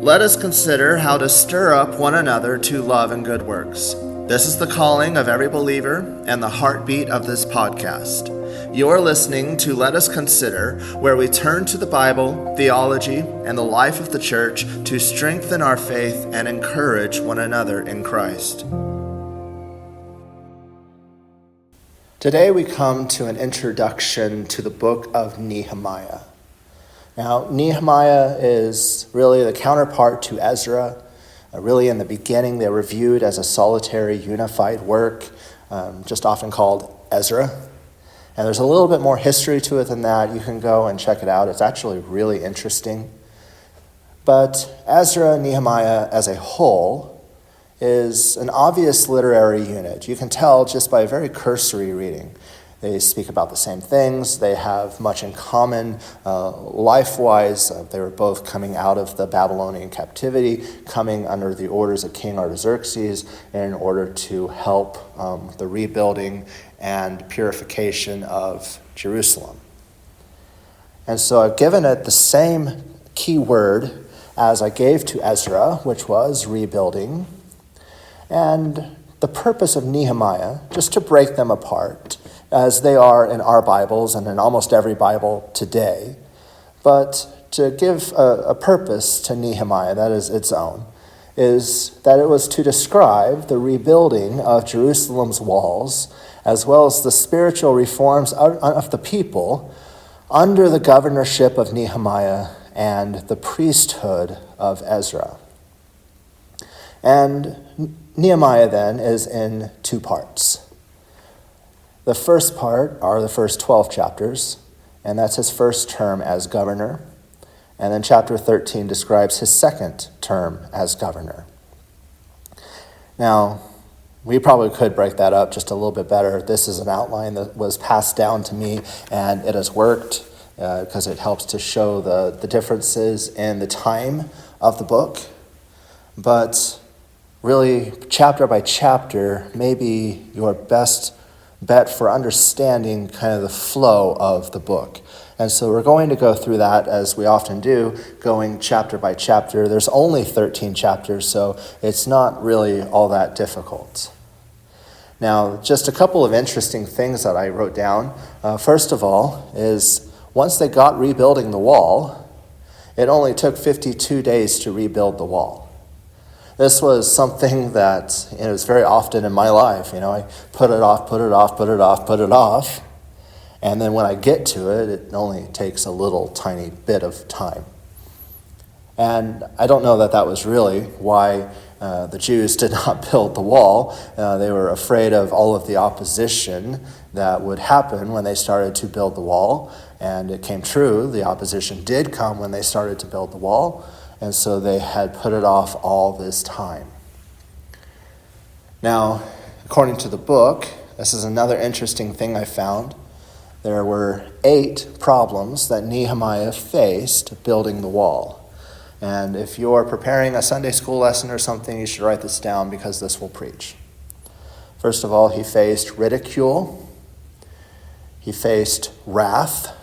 Let us consider how to stir up one another to love and good works. This is the calling of every believer and the heartbeat of this podcast. You're listening to Let Us Consider, where we turn to the Bible, theology, and the life of the church to strengthen our faith and encourage one another in Christ. Today we come to an introduction to the book of Nehemiah. Now, Nehemiah is really the counterpart to Ezra. Really, in the beginning, they were viewed as a solitary, unified work, just often called Ezra. And there's a little bit more history to it than that. You can go and check it out. It's actually really interesting. But Ezra and Nehemiah as a whole is an obvious literary unit. You can tell just by a very cursory reading. They speak about the same things. They have much in common life-wise. They were both coming out of the Babylonian captivity, coming under the orders of King Artaxerxes in order to help the rebuilding and purification of Jerusalem. And so I've given it the same key word as I gave to Ezra, which was rebuilding. And the purpose of Nehemiah, just to break them apart, as they are in our Bibles and in almost every Bible today, but to give a purpose to Nehemiah that is its own, is that it was to describe the rebuilding of Jerusalem's walls, as well as the spiritual reforms of the people under the governorship of Nehemiah and the priesthood of Ezra. And Nehemiah then is in two parts. The first part are the first 12 chapters, and that's his first term as governor. And then chapter 13 describes his second term as governor. Now, we probably could break that up just a little bit better. This is an outline that was passed down to me, and it has worked because it helps to show the differences in the time of the book. But really, chapter by chapter may be your best bet for understanding kind of the flow of the book. And so we're going to go through that as we often do, going chapter by chapter. There's only 13 chapters, so it's not really all that difficult. Now, just a couple of interesting things that I wrote down. First of all is once they got rebuilding the wall, it only took 52 days to rebuild the wall. This was something that is very often in my life. I put it off. And then when I get to it, it only takes a little tiny bit of time. And I don't know that was really why the Jews did not build the wall. They were afraid of all of the opposition that would happen when they started to build the wall. And it came true. The opposition did come when they started to build the wall. And so they had put it off all this time. Now, according to the book, this is another interesting thing I found. There were 8 problems that Nehemiah faced building the wall. And if you're preparing a Sunday school lesson or something, you should write this down because this will preach. First of all, he faced ridicule. He faced wrath.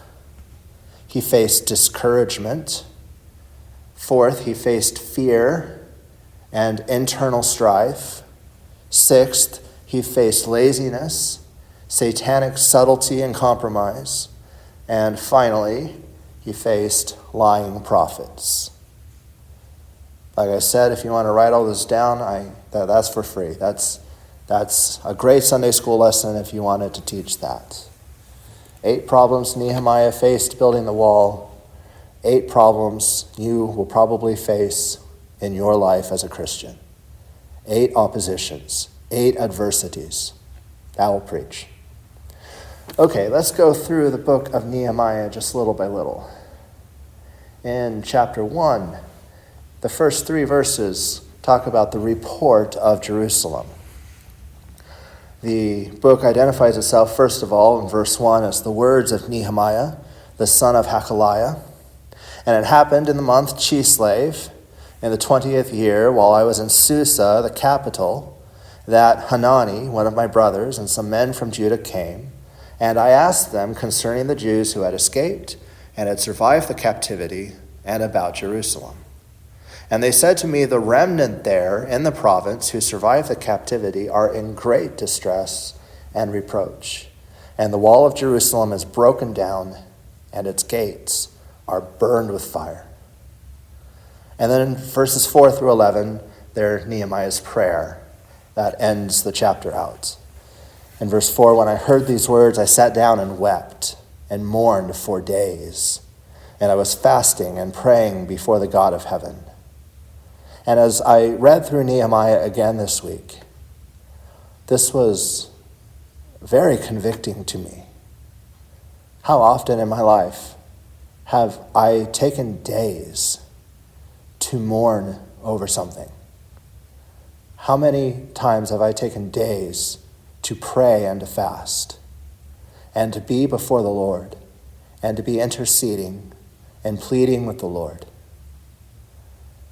He faced discouragement. Fourth, he faced fear and internal strife. Sixth, he faced laziness, satanic subtlety and compromise. And finally, he faced lying prophets. Like I said, if you want to write all this down, that's for free. That's a great Sunday school lesson if you wanted to teach that. 8 problems Nehemiah faced building the wall. 8 problems you will probably face in your life as a Christian. 8 oppositions, 8 adversities. That will preach. Okay, let's go through the book of Nehemiah just little by little. In chapter 1, the first 3 verses talk about the report of Jerusalem. The book identifies itself, first of all, in verse 1 as the words of Nehemiah, the son of Hakaliah. And it happened in the month Chislev, in the 20th year, while I was in Susa, the capital, that Hanani, one of my brothers, and some men from Judah came, and I asked them concerning the Jews who had escaped and had survived the captivity, and about Jerusalem. And they said to me, the remnant there in the province who survived the captivity are in great distress and reproach. And the wall of Jerusalem is broken down, and its gates are burned with fire. And then in verses 4 through 11, there's Nehemiah's prayer that ends the chapter out. In verse 4, when I heard these words, I sat down and wept and mourned for days. And I was fasting and praying before the God of heaven. And as I read through Nehemiah again this week, this was very convicting to me. How often in my life have I taken days to mourn over something? How many times have I taken days to pray and to fast and to be before the Lord and to be interceding and pleading with the Lord?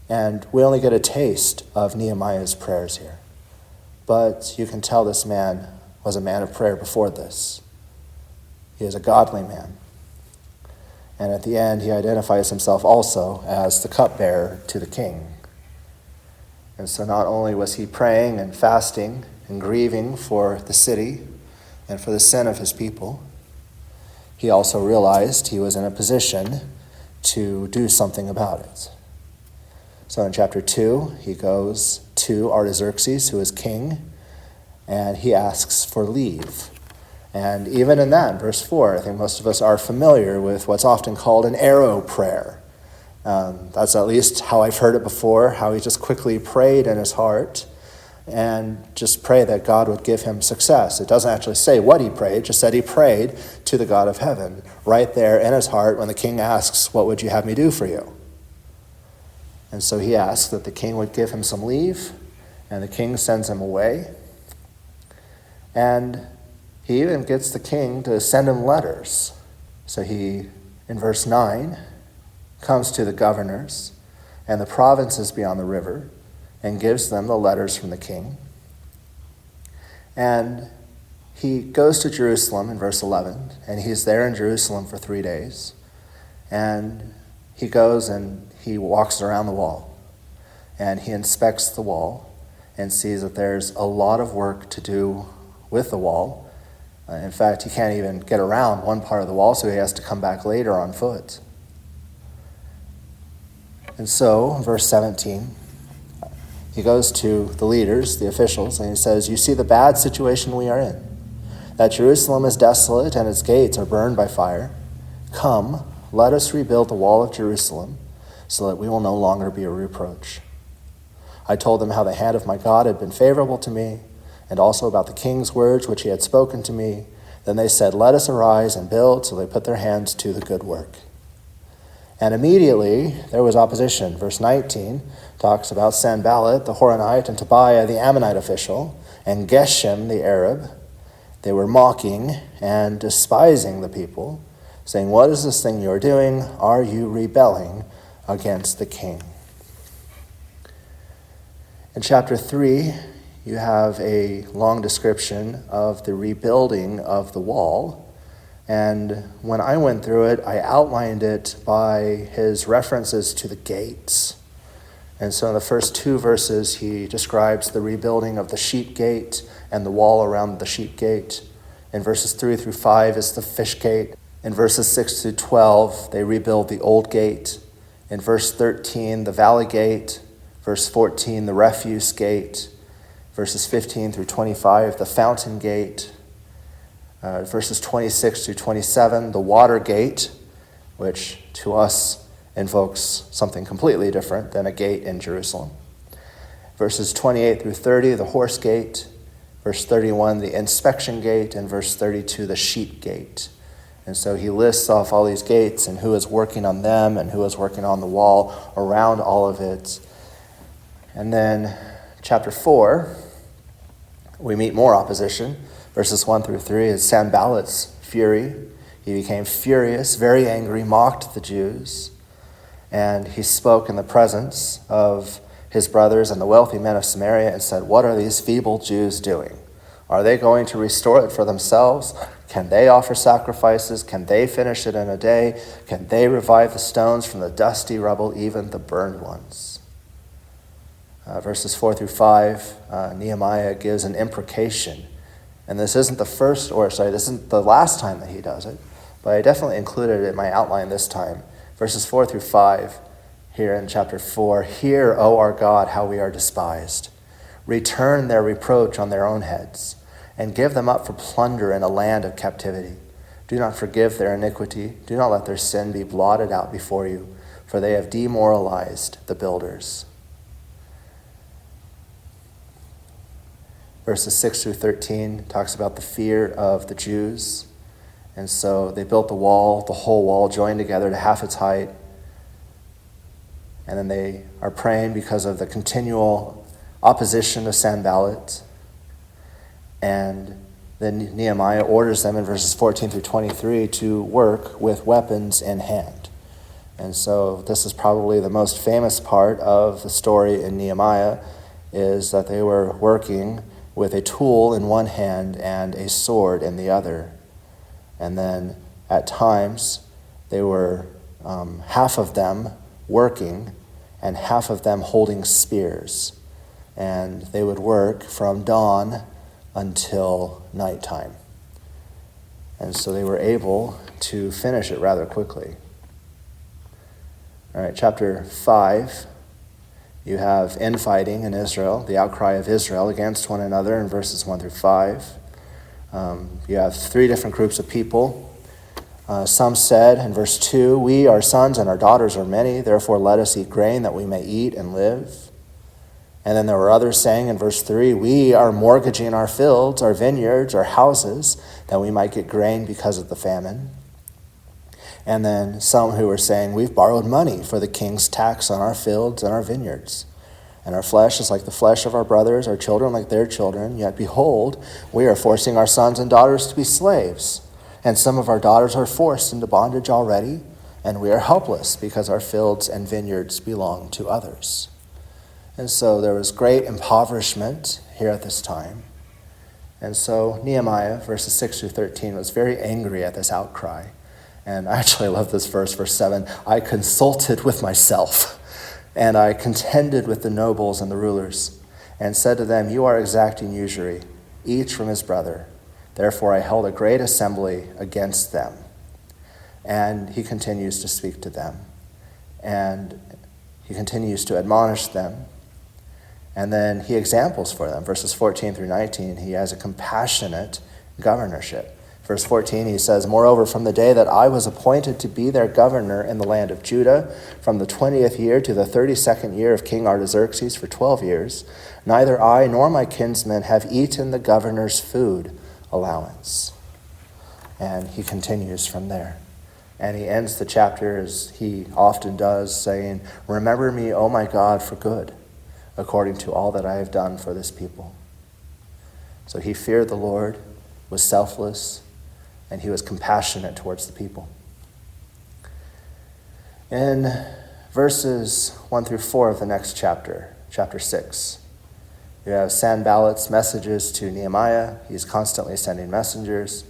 And we only get a taste of Nehemiah's prayers here. But you can tell this man was a man of prayer before this. He is a godly man. And at the end, he identifies himself also as the cupbearer to the king. And so not only was he praying and fasting and grieving for the city and for the sin of his people, he also realized he was in a position to do something about it. So in chapter 2, he goes to Artaxerxes, who is king, and he asks for leave. And even in that, in verse 4, I think most of us are familiar with what's often called an arrow prayer. That's at least how I've heard it before, how he just quickly prayed in his heart and just pray that God would give him success. It doesn't actually say what he prayed, just said he prayed to the God of heaven right there in his heart when the king asks, what would you have me do for you? And so he asks that the king would give him some leave, and the king sends him away. And he even gets the king to send him letters. So he, in verse 9, comes to the governors and the provinces beyond the river and gives them the letters from the king. And he goes to Jerusalem in verse 11, and he's there in Jerusalem for 3 days. And he goes and he walks around the wall, and he inspects the wall and sees that there's a lot of work to do with the wall. In fact, he can't even get around one part of the wall, so he has to come back later on foot. And so, verse 17, he goes to the leaders, the officials, and he says, you see the bad situation we are in, that Jerusalem is desolate and its gates are burned by fire. Come, let us rebuild the wall of Jerusalem, so that we will no longer be a reproach. I told them how the hand of my God had been favorable to me, and also about the king's words which he had spoken to me. Then they said, let us arise and build, so they put their hands to the good work. And immediately there was opposition. Verse 19 talks about Sanballat, the Horonite, and Tobiah, the Ammonite official, and Geshem, the Arab. They were mocking and despising the people, saying, what is this thing you are doing? Are you rebelling against the king? In chapter 3, you have a long description of the rebuilding of the wall. And when I went through it, I outlined it by his references to the gates. And so in the first 2 verses, he describes the rebuilding of the sheep gate and the wall around the sheep gate. In verses 3 through 5 is the fish gate. In verses 6 through 12, they rebuild the old gate. In verse 13, the valley gate. Verse 14, the refuse gate. Verses 15 through 25, the fountain gate. Verses 26 through 27, the water gate, which to us invokes something completely different than a gate in Jerusalem. Verses 28 through 30, the horse gate. Verse 31, the inspection gate. And verse 32, the sheep gate. And so he lists off all these gates and who is working on them and who is working on the wall around all of it. And then chapter 4, we meet more opposition. Verses 1 through 3 is Sanballat's fury. He became furious, very angry, mocked the Jews. And he spoke in the presence of his brothers and the wealthy men of Samaria and said, what are these feeble Jews doing? Are they going to restore it for themselves? Can they offer sacrifices? Can they finish it in a day? Can they revive the stones from the dusty rubble, even the burned ones? Verses 4 through 5, Nehemiah gives an imprecation. And this isn't this isn't the last time that he does it, but I definitely included it in my outline this time. Verses 4 through 5, here in chapter 4, "Hear, O our God, how we are despised. Return their reproach on their own heads, and give them up for plunder in a land of captivity. Do not forgive their iniquity. Do not let their sin be blotted out before you, for they have demoralized the builders." Verses 6 through 13 talks about the fear of the Jews. And so they built the whole wall joined together to half its height. And then they are praying because of the continual opposition of Sanballat. And then Nehemiah orders them in verses 14 through 23 to work with weapons in hand. And so this is probably the most famous part of the story in Nehemiah, is that they were working with a tool in one hand and a sword in the other. And then at times, they were half of them working and half of them holding spears. And they would work from dawn until nighttime. And so they were able to finish it rather quickly. All right, chapter 5. You have infighting in Israel, the outcry of Israel against one another in verses 1 through 5. You have three different groups of people. Some said in verse 2, "We, our sons and our daughters are many, therefore let us eat grain that we may eat and live." And then there were others saying in verse 3, "We are mortgaging our fields, our vineyards, our houses, that we might get grain because of the famine." And then some who were saying, "We've borrowed money for the king's tax on our fields and our vineyards. And our flesh is like the flesh of our brothers, our children like their children. Yet behold, we are forcing our sons and daughters to be slaves. And some of our daughters are forced into bondage already, and we are helpless because our fields and vineyards belong to others." And so there was great impoverishment here at this time. And so Nehemiah, verses 6 through 13, was very angry at this outcry. And I actually love this verse 7. "I consulted with myself, and I contended with the nobles and the rulers, and said to them, 'You are exacting usury, each from his brother. Therefore I held a great assembly against them.'" And he continues to speak to them. And he continues to admonish them. And then he examples for them. Verses 14 through 19, he has a compassionate governorship. Verse 14, he says, "Moreover, from the day that I was appointed to be their governor in the land of Judah, from the 20th year to the 32nd year of King Artaxerxes for 12 years, neither I nor my kinsmen have eaten the governor's food allowance." And he continues from there. And he ends the chapter, as he often does, saying, "Remember me, O my God, for good, according to all that I have done for this people." So he feared the Lord, was selfless, and he was compassionate towards the people. In verses 1 through 4 of the next chapter, chapter 6, you have Sanballat's messages to Nehemiah. He's constantly sending messengers.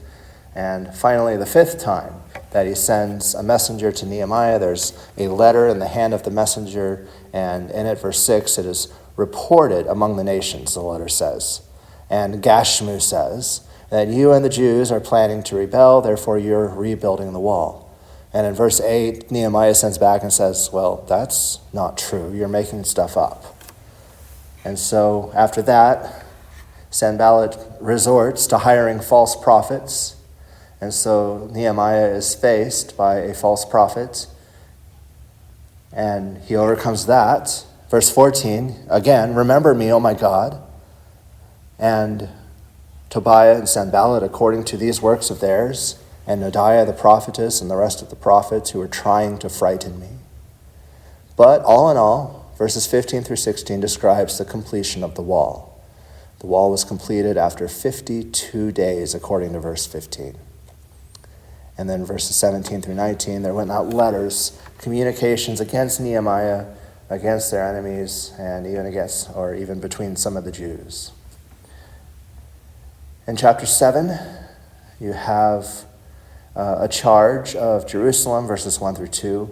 And finally, the fifth time that he sends a messenger to Nehemiah, there's a letter in the hand of the messenger, and in it, verse 6, it is reported among the nations, the letter says. And Gashmu says that you and the Jews are planning to rebel, therefore you're rebuilding the wall. And in verse 8, Nehemiah sends back and says, "Well, that's not true. You're making stuff up." And so after that, Sanballat resorts to hiring false prophets. And so Nehemiah is faced by a false prophet, and he overcomes that. Verse 14, again, "Remember me, O my God." And Tobiah and Sanballat, according to these works of theirs, and Noadiah the prophetess and the rest of the prophets who were trying to frighten me. But all in all, verses 15 through 16 describes the completion of the wall. The wall was completed after 52 days, according to verse 15. And then verses 17 through 19, there went out letters, communications against Nehemiah, against their enemies, and even between some of the Jews. In chapter 7, you have a charge of Jerusalem, verses 1 through 2.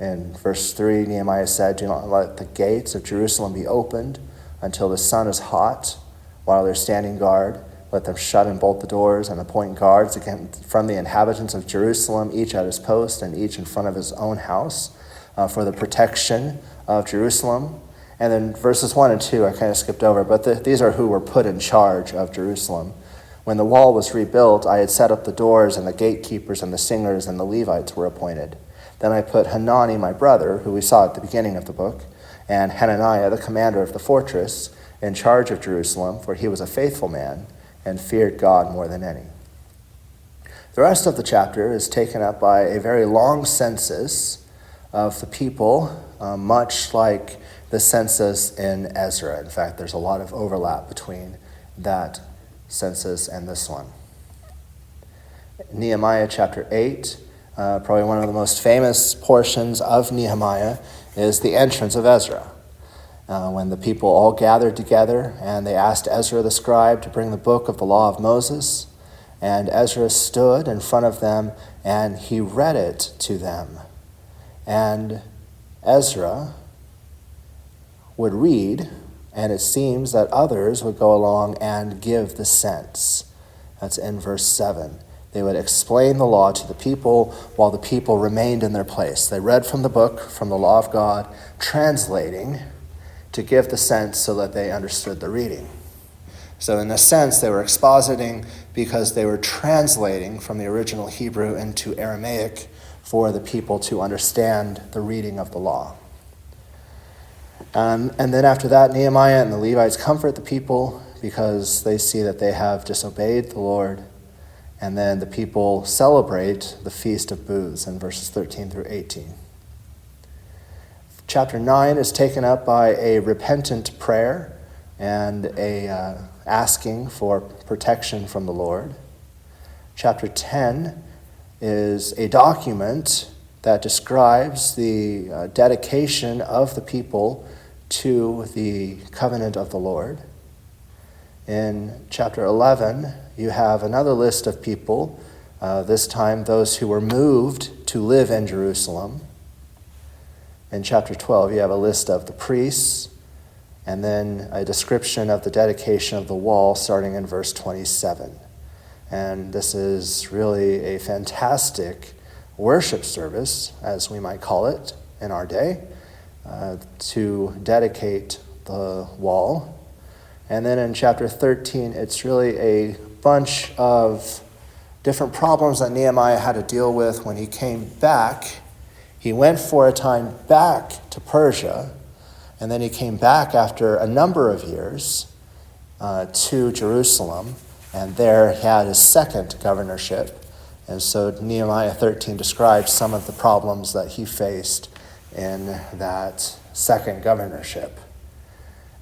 In verse 3, Nehemiah said, "Do not let the gates of Jerusalem be opened until the sun is hot, while they're standing guard. Let them shut and bolt the doors and appoint guards again from the inhabitants of Jerusalem, each at his post and each in front of his own house, for the protection of Jerusalem." And then verses 1 and 2, I kind of skipped over, but these are who were put in charge of Jerusalem. "When the wall was rebuilt, I had set up the doors, and the gatekeepers and the singers and the Levites were appointed. Then I put Hanani, my brother, who we saw at the beginning of the book, and Hananiah, the commander of the fortress, in charge of Jerusalem, for he was a faithful man and feared God more than any." The rest of the chapter is taken up by a very long census of the people, much like the census in Ezra. In fact, there's a lot of overlap between that census and this one. Nehemiah chapter 8, probably one of the most famous portions of Nehemiah, is the entrance of Ezra. When the people all gathered together and they asked Ezra the scribe to bring the book of the law of Moses, and Ezra stood in front of them and he read it to them. And Ezra would read, and it seems that others would go along and give the sense. That's in verse 7. They would explain the law to the people while the people remained in their place. They read from the book, from the law of God, translating to give the sense so that they understood the reading. So in a sense, they were expositing because they were translating from the original Hebrew into Aramaic for the people to understand the reading of the law. And then after that, Nehemiah and the Levites comfort the people because they see that they have disobeyed the Lord. And then the people celebrate the Feast of Booths in verses 13 through 18. Chapter 9 is taken up by a repentant prayer and a asking for protection from the Lord. Chapter 10 is a document that describes the dedication of the people to the covenant of the Lord. In chapter 11, you have another list of people, this time those who were moved to live in Jerusalem. In chapter 12, you have a list of the priests, and then a description of the dedication of the wall starting in verse 27. And this is really a fantastic worship service, as we might call it in our day, to dedicate the wall. And then in chapter 13, it's really a bunch of different problems that Nehemiah had to deal with when he came back. He went for a time back to Persia, and then he came back after a number of years to Jerusalem, and there he had his second governorship. And so Nehemiah 13 describes some of the problems that he faced in that second governorship.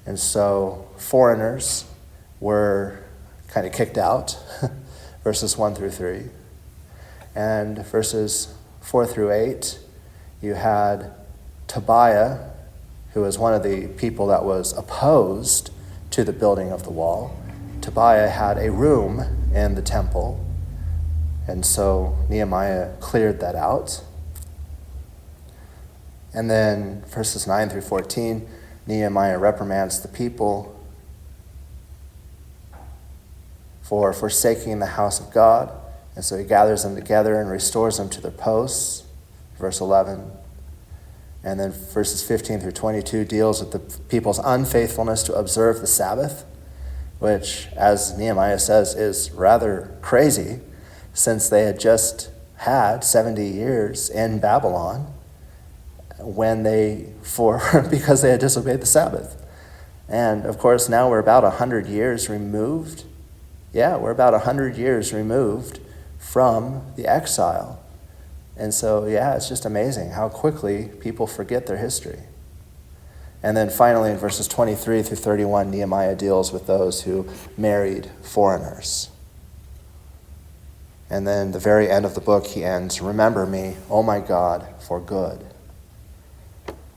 And so foreigners were kind of kicked out, verses 1 through 3. And verses 4 through 8, you had Tobiah, who was one of the people that was opposed to the building of the wall. Tobiah had a room in the temple, and so Nehemiah cleared that out. And then verses 9 through 14, Nehemiah reprimands the people for forsaking the house of God. And so he gathers them together and restores them to their posts. Verse 11. And then verses 15 through 22 deals with the people's unfaithfulness to observe the Sabbath, which, as Nehemiah says, is rather crazy since they had just had 70 years in Babylon because they had disobeyed the Sabbath. And of course, now we're about 100 years removed. Yeah, we're about 100 years removed from the exile. And so, yeah, it's just amazing how quickly people forget their history. And then finally, in verses 23 through 31, Nehemiah deals with those who married foreigners. And then the very end of the book, he ends, "Remember me, O my God, for good."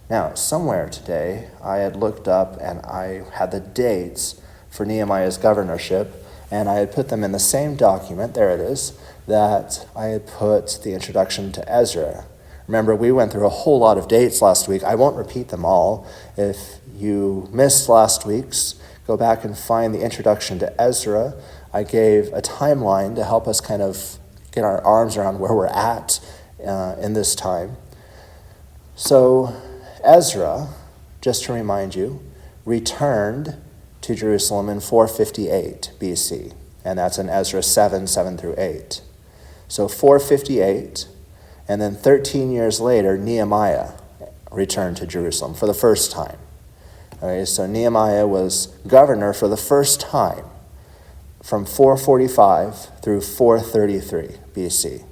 Now, somewhere today, I had looked up and I had the dates for Nehemiah's governorship, and I had put them in the same document, there it is, that I had put the introduction to Ezra. Remember, we went through a whole lot of dates last week. I won't repeat them all. If you missed last week's, go back and find the introduction to Ezra. I gave a timeline to help us kind of get our arms around where we're at in this time. So Ezra, just to remind you, returned to Jerusalem in 458 BC, and that's in Ezra 7 through 8. So 458, and then 13 years later, Nehemiah returned to Jerusalem for the first time. Okay, so Nehemiah was governor for the first time from 445 through 433 BC.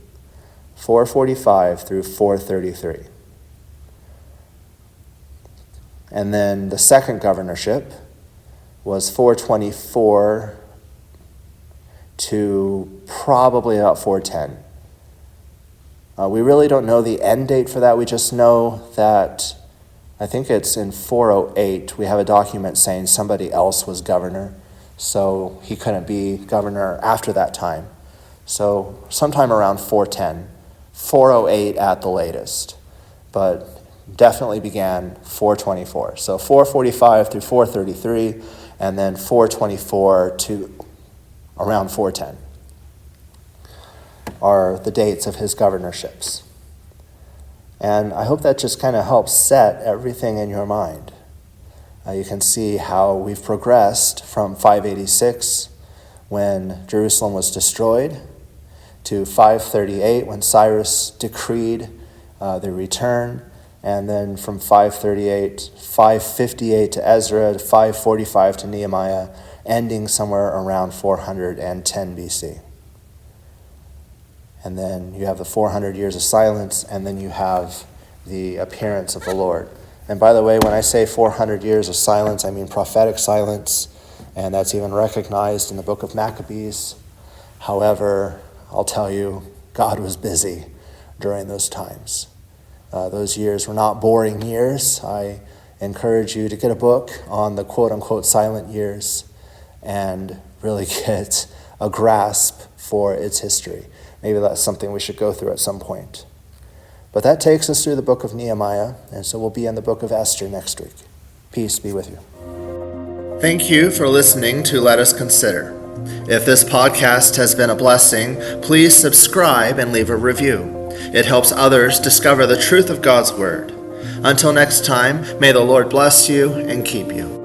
445 through 433. And then the second governorship was 424 to probably about 410. We really don't know the end date for that. We just know that I think it's in 408. We have a document saying somebody else was governor, so he couldn't be governor after that time. So sometime around 410, 408 at the latest, but definitely began 424. So 445 through 433, and then 424 to around 410 are the dates of his governorships. And I hope that just kind of helps set everything in your mind. You can see how we've progressed from 586, when Jerusalem was destroyed, to 538, when Cyrus decreed the return, and then from 558 to Ezra, to 545 to Nehemiah, ending somewhere around 410 BC. And then you have the 400 years of silence, and then you have the appearance of the Lord. And by the way, when I say 400 years of silence, I mean prophetic silence, and that's even recognized in the book of Maccabees. However, I'll tell you, God was busy during those times. Those years were not boring years. I encourage you to get a book on the quote-unquote silent years and really get a grasp for its history. Maybe that's something we should go through at some point. But that takes us through the book of Nehemiah, and so we'll be in the book of Esther next week. Peace be with you. Thank you for listening to Let Us Consider. If this podcast has been a blessing, please subscribe and leave a review. It helps others discover the truth of God's Word. Until next time, may the Lord bless you and keep you.